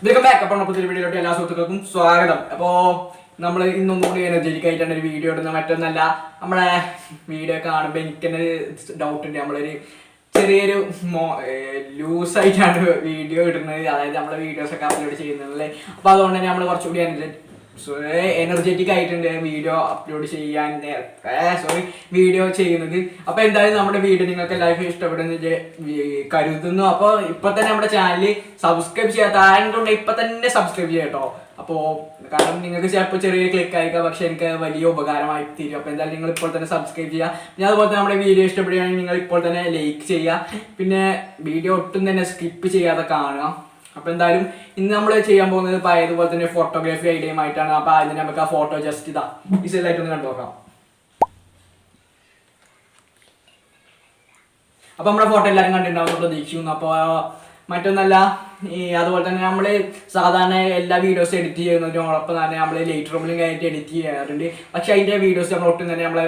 Welcome back. അപ്പോൾ പുതിയ വീഡിയോയിലോട്ട് എല്ലാ സുഹൃത്തുക്കൾക്കും സ്വാഗതം. അപ്പോൾ നമ്മൾ ഇന്നൊന്നും കൂടി എനർജറ്റിക് ആയിട്ടാണ് ഒരു വീഡിയോ ഇടുന്നത്. മറ്റൊന്നല്ല, നമ്മളെ വീഡിയോ കാണുമ്പോൾ എനിക്ക് തന്നെ ഡൗട്ട് ഉണ്ട്. നമ്മളൊരു ചെറിയൊരു ലൂസായിട്ടാണ് വീഡിയോ ഇടുന്നത്, അതായത് നമ്മളെ വീഡിയോസൊക്കെ അപ്ലോഡ് ചെയ്യുന്നത്. അപ്പോൾ അതുകൊണ്ട് തന്നെ നമ്മൾ കുറച്ചുകൂടി എനർജറ്റിക് ആയിട്ടുണ്ട് വീഡിയോ അപ്ലോഡ് ചെയ്യാൻ വീഡിയോ ചെയ്യുന്നത്. അപ്പോൾ എന്തായാലും നമ്മുടെ വീഡിയോ നിങ്ങൾക്ക് എല്ലാവർക്കും ഇഷ്ടപ്പെടുന്ന കരുതുന്നു. അപ്പോൾ ഇപ്പൊ തന്നെ നമ്മുടെ ചാനൽ സബ്സ്ക്രൈബ് ചെയ്യാത്ത ആരെങ്കിലും ഇപ്പൊ തന്നെ സബ്സ്ക്രൈബ് ചെയ്യാം കേട്ടോ. അപ്പോൾ കാരണം നിങ്ങൾക്ക് ചിലപ്പോൾ ചെറിയൊരു ക്ലിക്ക് ആയിരിക്കാം, പക്ഷെ എനിക്ക് വലിയ ഉപകാരമായി തീരും. അപ്പോൾ എന്തായാലും നിങ്ങൾ ഇപ്പോൾ തന്നെ സബ്സ്ക്രൈബ് ചെയ്യുക. പിന്നെ അതുപോലെ തന്നെ നമ്മുടെ വീഡിയോ ഇഷ്ടപ്പെടുകയാണെങ്കിൽ നിങ്ങൾ ഇപ്പോൾ തന്നെ ലൈക്ക് ചെയ്യുക. പിന്നെ വീഡിയോ ഒട്ടും തന്നെ സ്കിപ്പ് ചെയ്യാതെ കാണുക. അപ്പോൾ എന്തായാലും ഇന്ന് നമ്മൾ ചെയ്യാൻ പോകുന്നത് പഴയതുപോലെ തന്നെ ഫോട്ടോഗ്രാഫി ഐഡിയയുമായിട്ടാണ്. അപ്പോൾ അതിന് നമുക്ക് ആ ഫോട്ടോ ജസ്റ്റ് ഇതാ വിസിലായിട്ടൊന്ന് കണ്ടു നോക്കാം. അപ്പോൾ നമ്മുടെ ഫോട്ടോ എല്ലാവരും കണ്ടിട്ടുണ്ടാവും പ്രതീക്ഷിക്കുന്നു. അപ്പോൾ മറ്റൊന്നല്ല, അതുപോലെ തന്നെ നമ്മൾ സാധാരണ എല്ലാ വീഡിയോസും എഡിറ്റ് ചെയ്യുന്നതിനോടൊപ്പം തന്നെ നമ്മൾ ലൈറ്റ് റൂമിലും കഴിഞ്ഞിട്ട് എഡിറ്റ് ചെയ്യാറുണ്ട്. പക്ഷേ അതിൻ്റെ വീഡിയോസ് നമ്മൾ ഒട്ടും തന്നെ നമ്മളെ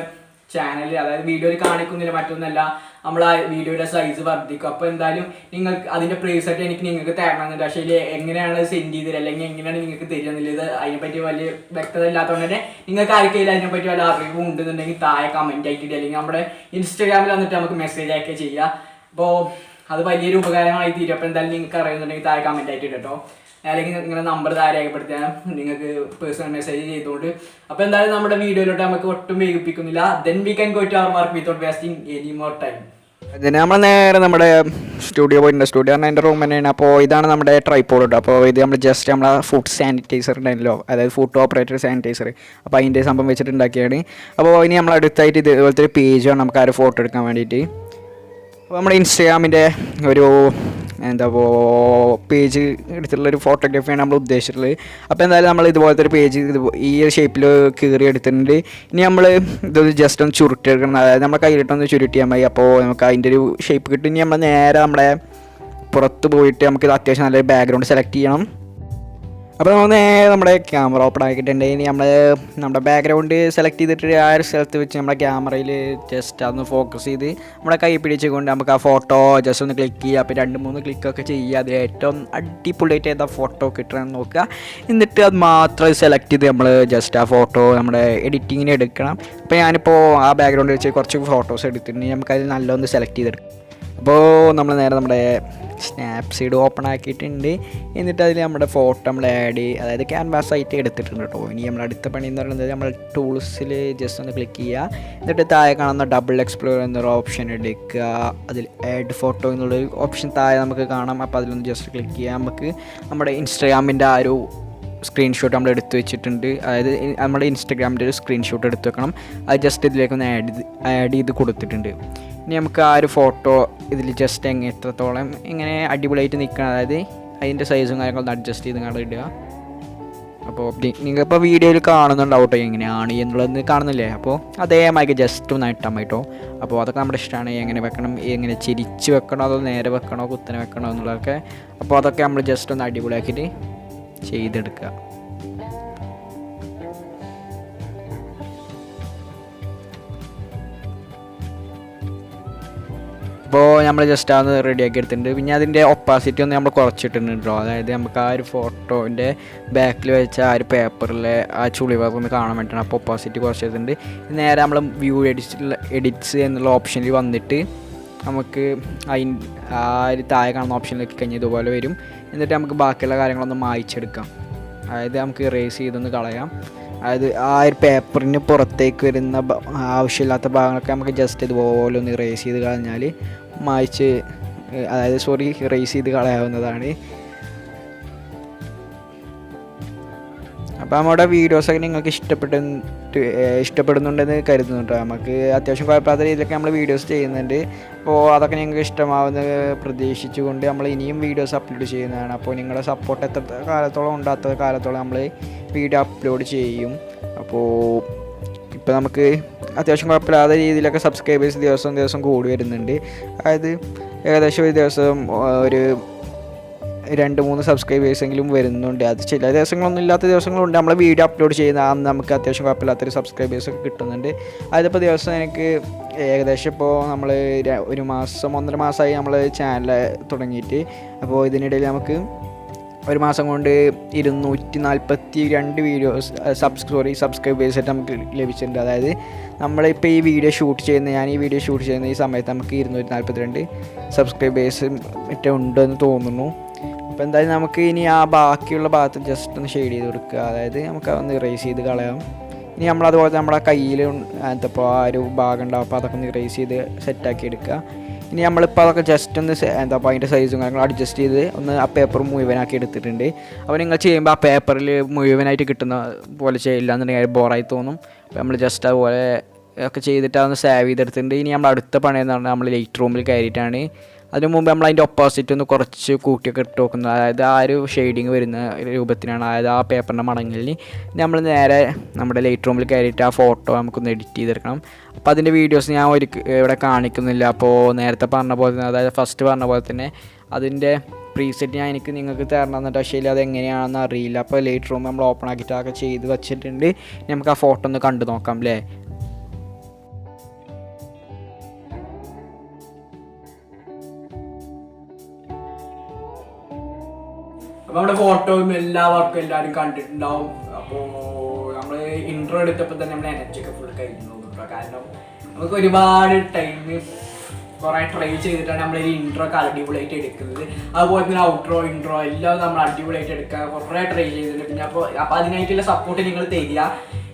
ചാനലിൽ, അതായത് വീഡിയോയിൽ കാണിക്കുന്നില്ല. മറ്റൊന്നല്ല, നമ്മൾ ആ വീഡിയോയുടെ സൈസ് വർദ്ധിക്കും. അപ്പോൾ എന്തായാലും നിങ്ങൾക്ക് അതിൻ്റെ പ്രീസെറ്റ് എനിക്ക് നിങ്ങൾക്ക് തരണമെന്നുണ്ട്. പക്ഷേ ഇതിൽ എങ്ങനെയാണ് സെൻഡ് ചെയ്തത് അല്ലെങ്കിൽ എങ്ങനെയാണ് നിങ്ങൾക്ക് തരുന്നില്ലത് അതിനെപ്പറ്റി വലിയ വ്യക്തത ഇല്ലാത്തതുകൊണ്ട് തന്നെ നിങ്ങൾക്ക് ആർക്കെങ്കിലും അതിനെപ്പറ്റി വല്ല അറിവും ഉണ്ടെന്നുണ്ടെങ്കിൽ താഴെ കമൻറ്റ് ആക്കിയിട്ട് അല്ലെങ്കിൽ നമ്മുടെ ഇൻസ്റ്റാഗ്രാമിൽ വന്നിട്ട് നമുക്ക് മെസ്സേജ് അയക്കുക ചെയ്യുക. അപ്പോൾ അത് വലിയൊരു ഉപകാരമായി തീരും. അപ്പോൾ എന്തായാലും നിങ്ങൾക്ക് അറിയുന്നുണ്ടെങ്കിൽ താഴെ കമൻറ്റ് ആയിട്ട് കേട്ടോ, അല്ലെങ്കിൽ നിങ്ങളുടെ നമ്പർ താഴെ രേഖപ്പെടുത്തിയാൽ നിങ്ങൾക്ക് പേഴ്സണൽ മെസ്സേജ് ചെയ്തുകൊണ്ട്. അപ്പോൾ എന്തായാലും നമ്മുടെ വീഡിയോയിലോട്ട് നമുക്ക് ഒട്ടും വേഗിപ്പിക്കുന്നില്ല. Then we can go to our work without wasting any more time. ഇതിന് നമ്മൾ നേരെ നമ്മുടെ സ്റ്റുഡിയോ പോയിട്ടുണ്ട്. സ്റ്റുഡിയോ പറഞ്ഞാൽ എൻ്റെ റൂം തന്നെയാണ്. അപ്പോൾ ഇതാണ് നമ്മുടെ ട്രൈപോഡ് കേട്ടോ. അപ്പോൾ ഇത് നമ്മൾ ജസ്റ്റ് നമ്മളെ ഫുഡ് സാനിറ്റൈസർ ഉണ്ടല്ലോ, അതായത് ഫുഡ് ഓപ്പറേറ്റർ സാനിറ്റൈസർ. അപ്പോൾ അതിൻ്റെ സംഭവം വെച്ചിട്ട് ഉണ്ടാക്കിയാണ്. അപ്പോൾ ഇനി നമ്മൾ അടുത്തായിട്ട് ഇതുപോലത്തെ ഒരു പേജാണ് നമുക്ക് ആ ഒരു ഫോട്ടോ എടുക്കാൻ വേണ്ടിയിട്ട്. അപ്പോൾ നമ്മുടെ ഇൻസ്റ്റാഗ്രാമിൻ്റെ ഒരു പേജ് എടുത്തിട്ടുള്ളൊരു ഫോട്ടോഗ്രാഫിയാണ് നമ്മൾ ഉദ്ദേശിച്ചിട്ടുള്ളത്. അപ്പോൾ എന്തായാലും നമ്മൾ ഇതുപോലത്തെ ഒരു പേജ് ഈ ഒരു ഷേപ്പിൽ കീറി എടുത്തിട്ടുണ്ട്. ഇനി നമ്മൾ ഇതൊന്ന് ജസ്റ്റ് ഒന്ന് ചുരുട്ടിയെടുക്കണം, അതായത് നമ്മുടെ കയ്യിലിട്ടൊന്ന് ചുരുട്ടിയാൽ മതി. അപ്പോൾ നമുക്ക് അതിൻ്റെ ഒരു ഷേപ്പ് കിട്ടും. ഇനി നമ്മൾ നേരെ നമ്മുടെ പുറത്ത് പോയിട്ട് നമുക്കിത് അത്യാവശ്യം നല്ലൊരു ബാക്ക്ഗ്രൗണ്ട് സെലക്ട് ചെയ്യണം. അപ്പോൾ നമ്മൾ നേരെ നമ്മുടെ ക്യാമറ ഓപ്പൺ ആക്കിയിട്ടുണ്ട്. ഇനി നമ്മുടെ ബാക്ക്ഗ്രൗണ്ട് സെലക്ട് ചെയ്തിട്ട് ആ ഒരു സ്ഥലത്ത് വെച്ച് നമ്മുടെ ക്യാമറയിൽ ജസ്റ്റ് അതൊന്ന് ഫോക്കസ് ചെയ്ത് നമ്മുടെ കൈ പിടിച്ചുകൊണ്ട് നമുക്ക് ആ ഫോട്ടോ ജസ്റ്റ് ഒന്ന് ക്ലിക്ക് ചെയ്യുക. അപ്പോൾ 2-3 ക്ലിക്കൊക്കെ ചെയ്യുക. അത് ഏറ്റവും അടിപൊളിയായിട്ട് ഏതാ ഫോട്ടോ കിട്ടണമെന്ന് നോക്കുക. എന്നിട്ട് അത് മാത്രം സെലക്ട് ചെയ്ത് നമ്മൾ ജസ്റ്റ് ആ ഫോട്ടോ നമ്മുടെ എഡിറ്റിങ്ങിന് എടുക്കണം. അപ്പോൾ ഞാനിപ്പോൾ ആ ബാക്ക്ഗ്രൗണ്ട് വെച്ച് കുറച്ച് ഫോട്ടോസ് എടുത്തിട്ടുണ്ട്. നമുക്കതിൽ നല്ലൊന്ന് സെലക്ട് ചെയ്തെടുക്കാം. അപ്പോൾ നമ്മൾ നേരെ നമ്മുടെ സ്നാപ്സീഡ് ഓപ്പൺ ആക്കിയിട്ടുണ്ട്. എന്നിട്ട് അതിൽ നമ്മുടെ ഫോട്ടോ നമ്മൾ ആഡ് ചെയ്ത്, അതായത് ക്യാൻവാസ് ആയിട്ട് എടുത്തിട്ടുണ്ട് കേട്ടോ. ഇനി നമ്മൾ അടുത്ത പണി എന്ന് പറയുന്നത് നമ്മൾ ടൂൾസിൽ ജസ്റ്റ് ഒന്ന് ക്ലിക്ക് ചെയ്യുക. എന്നിട്ട് താഴെ കാണുന്ന ഡബിൾ എക്സ്പ്ലോർ എന്നൊരു ഓപ്ഷൻ എടുക്കുക. അതിൽ ആഡ് ഫോട്ടോ എന്നുള്ളൊരു ഓപ്ഷൻ താഴെ നമുക്ക് കാണാം. അപ്പോൾ അതിലൊന്ന് ജസ്റ്റ് ക്ലിക്ക് ചെയ്യുക. നമുക്ക് നമ്മുടെ ഇൻസ്റ്റാഗ്രാമിൻ്റെ ആ ഒരു സ്ക്രീൻഷോട്ട് നമ്മൾ എടുത്ത് വെച്ചിട്ടുണ്ട്. അതായത് നമ്മുടെ ഇൻസ്റ്റാഗ്രാമിൻ്റെ ഒരു സ്ക്രീൻഷോട്ട് എടുത്ത് വെക്കണം. അത് ജസ്റ്റ് ഇതിലേക്കൊന്ന് ആഡ് ചെയ്ത് കൊടുത്തിട്ടുണ്ട്. ഇനി നമുക്ക് ആ ഒരു ഫോട്ടോ ഇതിൽ ജസ്റ്റ് എത്രത്തോളം എങ്ങനെ അടിപൊളിയായിട്ട് നിൽക്കണം, അതായത് അതിൻ്റെ സൈസും കാര്യങ്ങളൊന്ന് അഡ്ജസ്റ്റ് ചെയ്ത് കാണാൻ ഇടുക. അപ്പോൾ നിങ്ങളിപ്പോൾ വീഡിയോയിൽ കാണുന്നുണ്ടാവും കേട്ടോ എങ്ങനെയാണ് എന്നുള്ളത് കാണുന്നില്ലേ. അപ്പോൾ അതേമാതിരി ജസ്റ്റ് ഒന്ന് ഇട്ടാൽ മതി കേട്ടോ. അപ്പോൾ അതൊക്കെ നമ്മുടെ ഇഷ്ടമാണ്, എങ്ങനെ വെക്കണം, എങ്ങനെ ചിരിച്ച് വെക്കണോ അതോ നേരെ വെക്കണോ കുത്തനെ വെക്കണോ എന്നുള്ളതൊക്കെ. അപ്പോൾ അതൊക്കെ നമ്മൾ ജസ്റ്റ് ഒന്ന് അടിപൊളിയാക്കിയിട്ട് ചെയ്തെടുക്കുക. അപ്പോൾ നമ്മൾ ജസ്റ്റ് അതൊന്ന് റെഡിയാക്കി എടുത്തിട്ടുണ്ട്. പിന്നെ അതിൻ്റെ ഒപ്പാസിറ്റി ഒന്ന് നമ്മൾ കുറച്ചിട്ടുണ്ടോ, അതായത് നമുക്ക് ആ ഒരു ഫോട്ടോൻ്റെ ബാക്കിൽ വെച്ച ആ ഒരു പേപ്പറിലെ ആ ചുളിവൊക്കെ ഒന്ന് കാണാൻ വേണ്ടിയിട്ടാണ്. അപ്പോൾ ഒപ്പാസിറ്റി കുറച്ചിട്ടുണ്ട്. നേരെ നമ്മൾ വ്യൂ എഡിറ്റ്സ് എന്നുള്ള ഓപ്ഷനിൽ വന്നിട്ട് നമുക്ക് ആ ഒരു താഴെ കാണുന്ന ഓപ്ഷനിലേക്ക് കഴിഞ്ഞ് ഇതുപോലെ വരും. എന്നിട്ട് നമുക്ക് ബാക്കിയുള്ള കാര്യങ്ങളൊന്ന് മായ്ച്ചെടുക്കാം. അതായത് നമുക്ക് ഇറേസ് ചെയ്തൊന്ന് കളയാം. അതായത് ആ ഒരു പേപ്പറിന് പുറത്തേക്ക് വരുന്ന ആവശ്യമില്ലാത്ത ഭാഗങ്ങളൊക്കെ നമുക്ക് ജസ്റ്റ് ഇതുപോലെ ഒന്ന് ഇറേസ് ചെയ്ത് കളഞ്ഞാൽ ഇറേസ് ചെയ്ത് കളയാവുന്നതാണ്. അപ്പോൾ നമ്മുടെ വീഡിയോസൊക്കെ നിങ്ങൾക്ക് ഇഷ്ടപ്പെടുന്നുണ്ടെന്ന് കരുതുന്നുണ്ട്. നമുക്ക് അത്യാവശ്യം കുഴപ്പമില്ലാത്ത രീതിയിലൊക്കെ നമ്മൾ വീഡിയോസ് ചെയ്യുന്നുണ്ട്. അപ്പോൾ അതൊക്കെ നിങ്ങൾക്ക് ഇഷ്ടമാവുന്ന പ്രതീക്ഷിച്ചുകൊണ്ട് നമ്മൾ ഇനിയും വീഡിയോസ് അപ്ലോഡ് ചെയ്യുന്നതാണ്. അപ്പോൾ നിങ്ങളുടെ സപ്പോർട്ട് എത്ര കാലത്തോളം ഉണ്ടാത്ത കാലത്തോളം നമ്മൾ വീഡിയോ അപ്ലോഡ് ചെയ്യും. അപ്പോൾ ഇപ്പോൾ നമുക്ക് അത്യാവശ്യം കുഴപ്പമില്ലാത്ത രീതിയിലൊക്കെ സബ്സ്ക്രൈബേഴ്സ് ദിവസം കൂടി വരുന്നുണ്ട്. അതായത് ഏകദേശം ഒരു ദിവസം ഒരു 2-3 സബ്സ്ക്രൈബേഴ്സെങ്കിലും വരുന്നുണ്ട്. അത് ചില ദിവസങ്ങളൊന്നും ഇല്ലാത്ത ദിവസങ്ങളുണ്ട്. നമ്മൾ വീഡിയോ അപ്ലോഡ് ചെയ്യുന്ന അന്ന് നമുക്ക് അത്യാവശ്യം കുഴപ്പമില്ലാത്തൊരു സബ്സ്ക്രൈബേഴ്സൊക്കെ കിട്ടുന്നുണ്ട്. അതിപ്പോൾ ദിവസം എനിക്ക് ഏകദേശം ഇപ്പോൾ നമ്മൾ 1-1.5 മാസമായി നമ്മൾ ചാനൽ തുടങ്ങിയിട്ട്. അപ്പോൾ ഇതിനിടയിൽ നമുക്ക് ഒരു മാസം കൊണ്ട് 242 വീഡിയോസ് സബ്സ്ക്രൈബേഴ്സായിട്ട് നമുക്ക് ലഭിച്ചിട്ടുണ്ട്. അതായത് നമ്മളിപ്പോൾ ഈ വീഡിയോ ഷൂട്ട് ചെയ്യുന്ന ഈ സമയത്ത് നമുക്ക് 242 സബ്സ്ക്രൈബേഴ്സ് മറ്റേ ഉണ്ടെന്ന് തോന്നുന്നു. അപ്പോൾ എന്തായാലും നമുക്ക് ഇനി ആ ബാക്കിയുള്ള ഭാഗത്ത് ജസ്റ്റ് ഒന്ന് ഷെയ്ഡ് ചെയ്ത് കൊടുക്കുക. അതായത് നമുക്ക് ഒന്ന് ഇറേസ് ചെയ്ത് കളയാം. ഇനി നമ്മളതുപോലെ നമ്മുടെ കയ്യിൽ എന്തപ്പോൾ ആ ഒരു ഭാഗം ഉണ്ടാവും, അപ്പോൾ അതൊക്കെ ഒന്ന് ഇറേസ് ചെയ്ത് സെറ്റാക്കി എടുക്കുക. ഇനി നമ്മളിപ്പോൾ അതൊക്കെ ജസ്റ്റ് ഒന്ന് അതിൻ്റെ സൈസും കാര്യങ്ങളും അഡ്ജസ്റ്റ് ചെയ്ത് ഒന്ന് ആ പേപ്പർ മുഴുവനാക്കി എടുത്തിട്ടുണ്ട്. അപ്പോൾ നിങ്ങൾ ചെയ്യുമ്പോൾ ആ പേപ്പറിൽ മുഴുവനായിട്ട് കിട്ടുന്ന പോലെ ചെയ്യില്ല എന്നുണ്ടെങ്കിൽ ബോറായി തോന്നും. അപ്പോൾ നമ്മൾ ജസ്റ്റ് അതുപോലെ ഒക്കെ ചെയ്തിട്ട് അതൊന്ന് സേവ് ചെയ്തെടുത്തിട്ടുണ്ട്. ഇനി നമ്മൾ അടുത്ത പണി എന്ന് പറഞ്ഞാൽ നമ്മൾ ലൈറ്റ് റൂമിൽ കയറിയിട്ടാണ്. അതിന് മുമ്പ് നമ്മൾ അതിൻ്റെ ഒപ്പോസിറ്റ് ഒന്ന് കുറച്ച് കൂട്ടിയൊക്കെ ഇട്ട് നോക്കുന്നത്, അതായത് ആ ഒരു ഷെയ്ഡിങ് വരുന്ന രൂപത്തിനാണ്. അതായത് ആ പേപ്പറിൻ്റെ മടങ്ങളിൽ നമ്മൾ നേരെ നമ്മുടെ ലൈറ്റ് റൂമിൽ കയറിയിട്ട് ആ ഫോട്ടോ നമുക്കൊന്ന് എഡിറ്റ് ചെയ്തെടുക്കണം. അപ്പോൾ അതിൻ്റെ വീഡിയോസ് ഞാൻ ഇവിടെ കാണിക്കുന്നില്ല. അപ്പോൾ നേരത്തെ പറഞ്ഞ പോലെ തന്നെ, അതായത് ഫസ്റ്റ് പറഞ്ഞ പോലെ തന്നെ അതിൻ്റെ പ്രീസെറ്റ് നിങ്ങൾക്ക് തരണം എന്നിട്ട്, പക്ഷേ അതെങ്ങനെയാണെന്ന് അറിയില്ല. അപ്പോൾ ലൈറ്റ് റൂം നമ്മൾ ഓപ്പൺ ആക്കിയിട്ട് അതൊക്കെ ചെയ്ത് വെച്ചിട്ടുണ്ട്. നമുക്ക് ആ ഫോട്ടോ ഒന്ന് കണ്ടു നോക്കാം അല്ലേ. അപ്പോൾ നമ്മുടെ ഫോട്ടോയും എല്ലാ വർക്കും എല്ലാവരും കണ്ടിട്ടുണ്ടാവും. അപ്പോൾ നമ്മൾ ഇൻട്രോ എടുത്തപ്പോൾ തന്നെ നമ്മുടെ എനർജിയൊക്കെ ഫുൾ കഴിഞ്ഞു കേട്ടോ. കാരണം നമുക്ക് ഒരുപാട് ടൈം കുറേ ട്രൈ ചെയ്തിട്ടാണ് നമ്മൾ ഈ ഇൻട്രോ ഒക്കെ അടിപൊളിയായിട്ട് എടുക്കുന്നത്. അതുപോലെ തന്നെ ഔട്ട്രോ ഇൻട്രോ എല്ലാം നമ്മൾ അടിപൊളിയായിട്ട് എടുക്കാൻ കുറേ ട്രൈ ചെയ്തിട്ടുണ്ട്. പിന്നെ അപ്പോൾ അതിനായിട്ടുള്ള സപ്പോർട്ട് നിങ്ങൾ തരിക.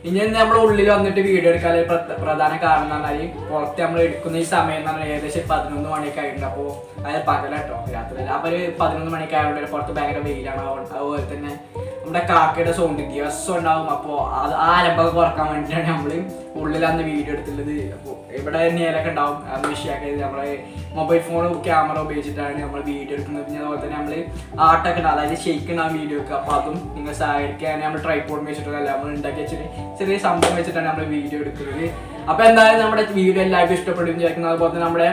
ഇനി നമ്മൾ ഉള്ളിൽ വന്നിട്ട് വീഡിയോ എടുക്കാൻ പ്രധാന കാരണം എന്ന് പറഞ്ഞാൽ പുറത്ത് നമ്മൾ എടുക്കുന്ന ഈ സമയം എന്ന് പറഞ്ഞാൽ ഏകദേശം 11 മണിയൊക്കെ ആയിട്ടുണ്ട്. അപ്പോൾ അതായത് പകലാട്ടോ, രാത്രിയല്ല. അപ്പോൾ ഒരു 11 മണിയൊക്കെ ആയതുകൊണ്ട് പുറത്ത് ഭയങ്കര വെയിലാണ്. അതുപോലെ തന്നെ നമ്മുടെ കാക്കയുടെ സൗണ്ട് ദിവസം ഉണ്ടാവും. അപ്പോൾ അത് ആ അലമ്പൊക്കെ കുറക്കാൻ വേണ്ടിയിട്ടാണ് നമ്മൾ ഉള്ളിൽ അന്ന് വീഡിയോ എടുത്തുള്ളത്. അപ്പോൾ ഇവിടെ നേരൊക്കെ ഉണ്ടാവും, അത് വിഷയമാക്കിയത് നമ്മൾ മൊബൈൽ ഫോൺ ക്യാമറ ഉപയോഗിച്ചിട്ടാണ് നമ്മൾ വീഡിയോ എടുക്കുന്നത്. പിന്നെ അതുപോലെ തന്നെ നമ്മൾ ആർട്ടൊക്കെ ഉണ്ട്, അതായത് ഷെയ്ക്ക് ഉണ്ടാവും വീഡിയോ ഒക്കെ. അപ്പോൾ അതും നിങ്ങൾ സഹായിക്കാൻ നമ്മൾ ട്രൈപോഡ് വെച്ചിട്ടല്ല, നമ്മൾ ഉണ്ടാക്കി വെച്ചിട്ട് ചെറിയ സംഭവം വെച്ചിട്ടാണ് നമ്മൾ വീഡിയോ എടുക്കുന്നത്. അപ്പോൾ എന്തായാലും നമ്മുടെ വീഡിയോ എല്ലാവർക്കും ഇഷ്ടപ്പെടും വിചാരിക്കുന്നത്. അതുപോലെ തന്നെ നമ്മുടെ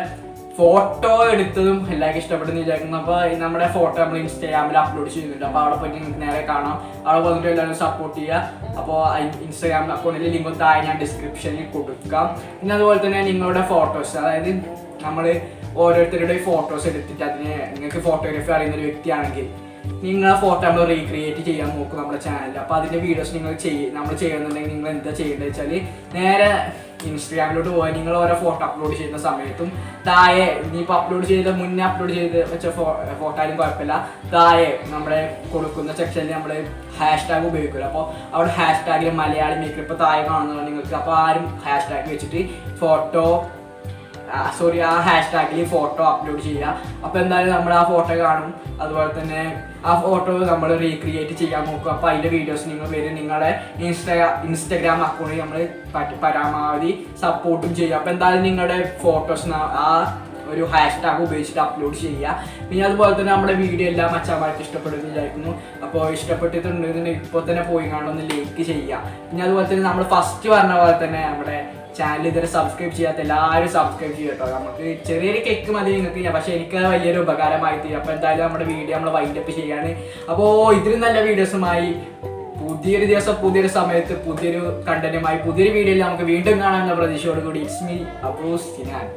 ഫോട്ടോ എടുത്തതും എല്ലാവർക്കും ഇഷ്ടപ്പെടുന്നു വിചാരിക്കുന്നു. അപ്പോൾ നമ്മുടെ ഫോട്ടോ നമ്മൾ ഇൻസ്റ്റാഗ്രാമിൽ അപ്ലോഡ് ചെയ്യുന്നുണ്ട്. അപ്പോൾ അവിടെ പോയിട്ട് നിങ്ങൾക്ക് നേരെ കാണാം. അവിടെ വന്നിട്ട് എല്ലാവരും സപ്പോർട്ട് ചെയ്യുക. അപ്പോൾ ഇൻസ്റ്റാഗ്രാം അക്കൗണ്ടിൽ ലിങ്ക് താഴെ ഞാൻ ഡിസ്ക്രിപ്ഷനിൽ കൊടുക്കാം. പിന്നെ അതുപോലെ തന്നെ നിങ്ങളുടെ ഫോട്ടോസ്, അതായത് നമ്മൾ ഓരോരുത്തരുടെ ഫോട്ടോസ് എടുത്തിട്ട് അതിന് നിങ്ങൾക്ക് ഫോട്ടോഗ്രാഫി അറിയുന്ന ഒരു വ്യക്തിയാണെങ്കിൽ നിങ്ങൾ ആ ഫോട്ടോ നമ്മൾ റീക്രിയേറ്റ് ചെയ്യാൻ നോക്കും നമ്മുടെ ചാനലിൽ. അപ്പോൾ അതിൻ്റെ വീഡിയോസ് നമ്മൾ ചെയ്യുന്നുണ്ടെങ്കിൽ നിങ്ങൾ എന്താ ചെയ്യേണ്ടത് വെച്ചാൽ നേരെ ഇൻസ്റ്റാഗ്രാമിലോട്ട് പോയി നിങ്ങൾ ഓരോ ഫോട്ടോ അപ്ലോഡ് ചെയ്യുന്ന സമയത്തും താഴെ ഇനിയിപ്പോൾ മുന്നേ അപ്ലോഡ് ചെയ്ത് വെച്ച ഫോട്ടോ ആയാലും കുഴപ്പമില്ല, താഴെ നമ്മുടെ കൊടുക്കുന്ന സെക്ഷനിൽ നമ്മൾ ഹാഷ്ടാഗ് ഉപയോഗിക്കില്ല. അപ്പോൾ അവിടെ ഹാഷ്ടാഗിൽ മലയാളി മേക്കർ ഇപ്പോൾ താഴെ കാണുന്നതാണ് നിങ്ങൾക്ക്. അപ്പോൾ ആരും ഹാഷ്ടാഗ് വെച്ചിട്ട് ആ ഹാഷ്ടാഗിൽ ഫോട്ടോ അപ്ലോഡ് ചെയ്യുക. അപ്പോൾ എന്തായാലും നമ്മൾ ആ ഫോട്ടോ കാണും. അതുപോലെ തന്നെ ആ ഫോട്ടോ നമ്മൾ റീക്രിയേറ്റ് ചെയ്യാൻ നോക്കും. അപ്പോൾ അതിൻ്റെ വീഡിയോസ് നിങ്ങൾ വരും. നിങ്ങളുടെ ഇൻസ്റ്റാഗ്രാം അക്കൗണ്ടിൽ നമ്മൾ പരമാവധി സപ്പോർട്ടും ചെയ്യുക. അപ്പോൾ എന്തായാലും നിങ്ങളുടെ ഫോട്ടോസ് ആ ഒരു ഹാഷ്ടാഗ് ഉപയോഗിച്ചിട്ട് അപ്ലോഡ് ചെയ്യുക. പിന്നെ അതുപോലെ തന്നെ നമ്മുടെ വീഡിയോ എല്ലാം മച്ചാന്മാർക്ക് ഇഷ്ടപ്പെടുമെന്ന് വിചാരിക്കുന്നു. അപ്പോൾ ഇഷ്ടപ്പെട്ടിട്ടുണ്ടെങ്കിൽ ഇപ്പോൾ തന്നെ പോയി കാണുമെന്ന് ലൈക്ക് ചെയ്യുക. പിന്നെ അതുപോലെ തന്നെ നമ്മൾ ഫസ്റ്റ് പറഞ്ഞ പോലെ തന്നെ നമ്മുടെ ചാനൽ ഇതുവരെ സബ്സ്ക്രൈബ് ചെയ്യാത്ത എല്ലാവരും സബ്സ്ക്രൈബ് ചെയ്യട്ടോ. നമുക്ക് ചെറിയൊരു ക്ലിക്ക് മതി നിങ്ങൾക്ക്, പക്ഷേ എനിക്ക് വലിയൊരു ഉപകാരമായി തീരും. അപ്പോൾ എന്തായാലും നമ്മുടെ വീഡിയോ നമ്മൾ വൈൻഡപ്പ് ചെയ്യാണ്. അപ്പോൾ ഇതിലും നല്ല വീഡിയോസുമായി പുതിയൊരു ദിവസം, പുതിയൊരു സമയത്ത്, പുതിയൊരു കണ്ടന്റുമായി, പുതിയൊരു വീഡിയോയിൽ നമുക്ക് വീണ്ടും കാണാമെന്ന പ്രതീക്ഷയോടുകൂടി ഇറ്റ്സ് മീ അബൂസ് സിനാൻ.